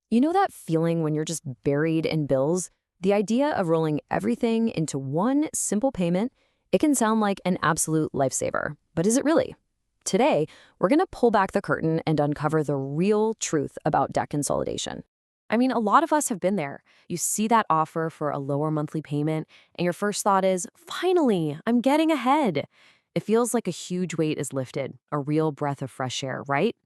You know that feeling when you're just buried in bills? The idea of rolling everything into one simple payment, it can sound like an absolute lifesaver. But is it really? Today, we're going to pull back the curtain and uncover the real truth about debt consolidation. I mean, a lot of us have been there. You see that offer for a lower monthly payment, and your first thought is, finally, I'm getting ahead. It feels like a huge weight is lifted, a real breath of fresh air, right?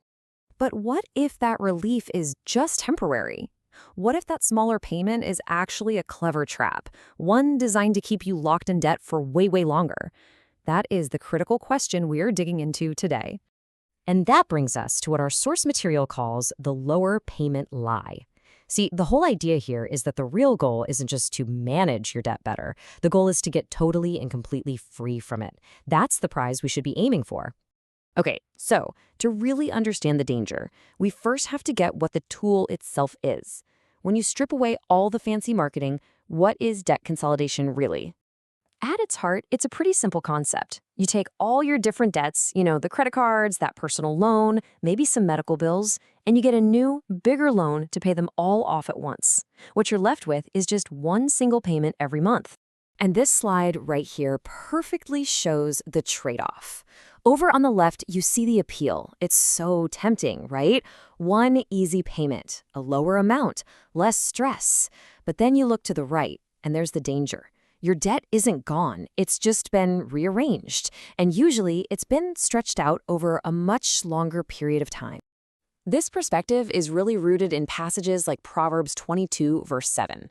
But what if that relief is just temporary? What if that smaller payment is actually a clever trap, one designed to keep you locked in debt for way, way longer? That is the critical question we're digging into today. And that brings us to what our source material calls the lower payment lie. See, the whole idea here is that the real goal isn't just to manage your debt better. The goal is to get totally and completely free from it. That's the prize we should be aiming for. Okay, so to really understand the danger, we first have to get what the tool itself is. When you strip away all the fancy marketing, what is debt consolidation really? At its heart, it's a pretty simple concept. You take all your different debts, the credit cards, that personal loan, maybe some medical bills, and you get a new, bigger loan to pay them all off at once. What you're left with is just one single payment every month. And this slide right here perfectly shows the trade-off. Over on the left, you see the appeal. It's so tempting, right? One easy payment, a lower amount, less stress. But then you look to the right, and there's the danger. Your debt isn't gone. It's just been rearranged. And usually, it's been stretched out over a much longer period of time. This perspective is really rooted in passages like Proverbs 22, verse 7.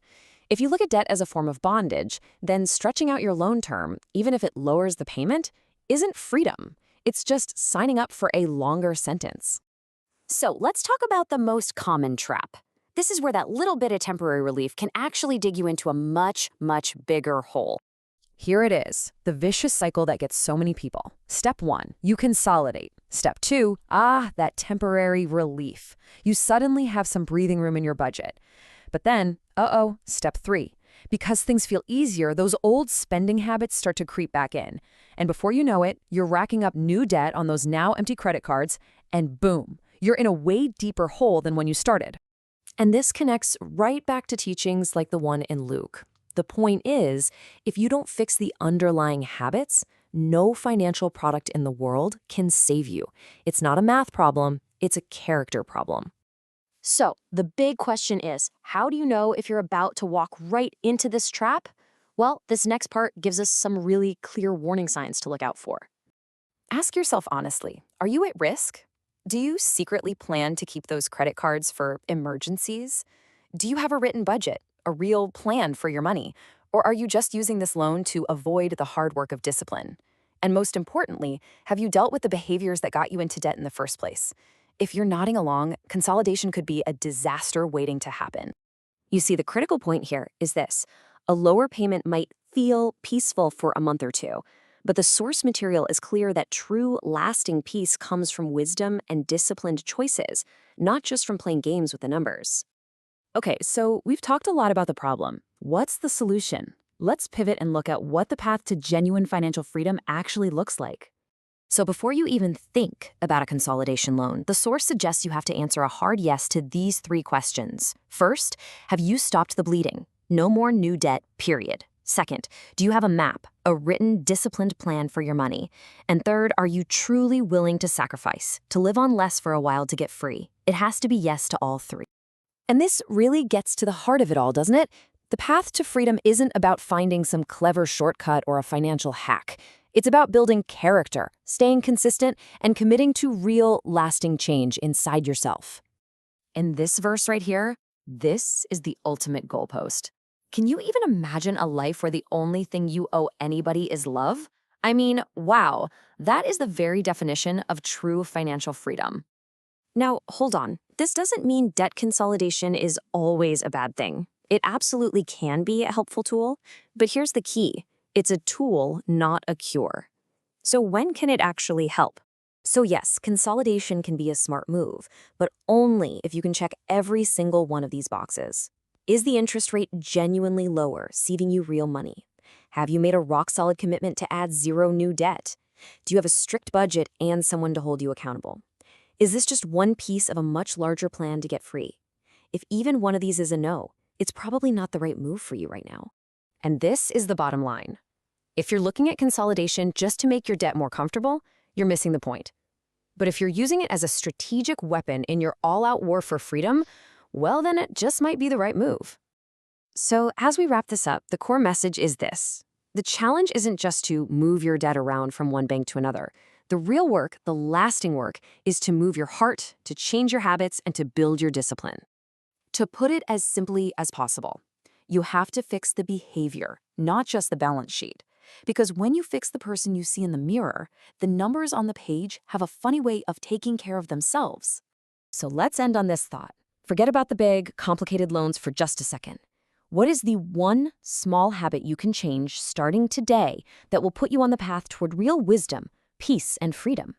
If you look at debt as a form of bondage, then stretching out your loan term, even if it lowers the payment, isn't freedom. It's just signing up for a longer sentence. So let's talk about the most common trap. This is where that little bit of temporary relief can actually dig you into a much, much bigger hole. Here it is, the vicious cycle that gets so many people. Step 1, you consolidate. Step 2, that temporary relief. You suddenly have some breathing room in your budget. But then, step 3. Because things feel easier, those old spending habits start to creep back in. And before you know it, you're racking up new debt on those now empty credit cards, and boom, you're in a way deeper hole than when you started. And this connects right back to teachings like the one in Luke. The point is, if you don't fix the underlying habits, no financial product in the world can save you. It's not a math problem, it's a character problem. So, the big question is, how do you know if you're about to walk right into this trap? Well, this next part gives us some really clear warning signs to look out for. Ask yourself honestly, are you at risk? Do you secretly plan to keep those credit cards for emergencies? Do you have a written budget, a real plan for your money? Or are you just using this loan to avoid the hard work of discipline? And most importantly, have you dealt with the behaviors that got you into debt in the first place? If you're nodding along, consolidation could be a disaster waiting to happen. You see, the critical point here is this. A lower payment might feel peaceful for a month or two, but the source material is clear that true, lasting peace comes from wisdom and disciplined choices, not just from playing games with the numbers. Okay, so we've talked a lot about the problem. What's the solution? Let's pivot and look at what the path to genuine financial freedom actually looks like. So before you even think about a consolidation loan, the source suggests you have to answer a hard yes to these 3 questions. First, have you stopped the bleeding? No more new debt, period. Second, do you have a map, a written, disciplined plan for your money? And third, are you truly willing to sacrifice, to live on less for a while to get free? It has to be yes to all 3. And this really gets to the heart of it all, doesn't it? The path to freedom isn't about finding some clever shortcut or a financial hack. It's about building character, staying consistent, and committing to real, lasting change inside yourself. In this verse right here, this is the ultimate goalpost. Can you even imagine a life where the only thing you owe anybody is love? I mean, wow, that is the very definition of true financial freedom. Now, hold on. This doesn't mean debt consolidation is always a bad thing. It absolutely can be a helpful tool, but here's the key. It's a tool, not a cure. So when can it actually help? So yes, consolidation can be a smart move, but only if you can check every single one of these boxes. Is the interest rate genuinely lower, saving you real money? Have you made a rock-solid commitment to add 0 new debt? Do you have a strict budget and someone to hold you accountable? Is this just one piece of a much larger plan to get free? If even one of these is a no, it's probably not the right move for you right now. And this is the bottom line. If you're looking at consolidation just to make your debt more comfortable, you're missing the point. But if you're using it as a strategic weapon in your all-out war for freedom, well, then it just might be the right move. So as we wrap this up, the core message is this. The challenge isn't just to move your debt around from one bank to another. The real work, the lasting work, is to move your heart, to change your habits, and to build your discipline. To put it as simply as possible, you have to fix the behavior, not just the balance sheet. Because when you fix the person you see in the mirror, the numbers on the page have a funny way of taking care of themselves. So let's end on this thought. Forget about the big, complicated loans for just a second. What is the one small habit you can change starting today that will put you on the path toward real wisdom, peace, and freedom?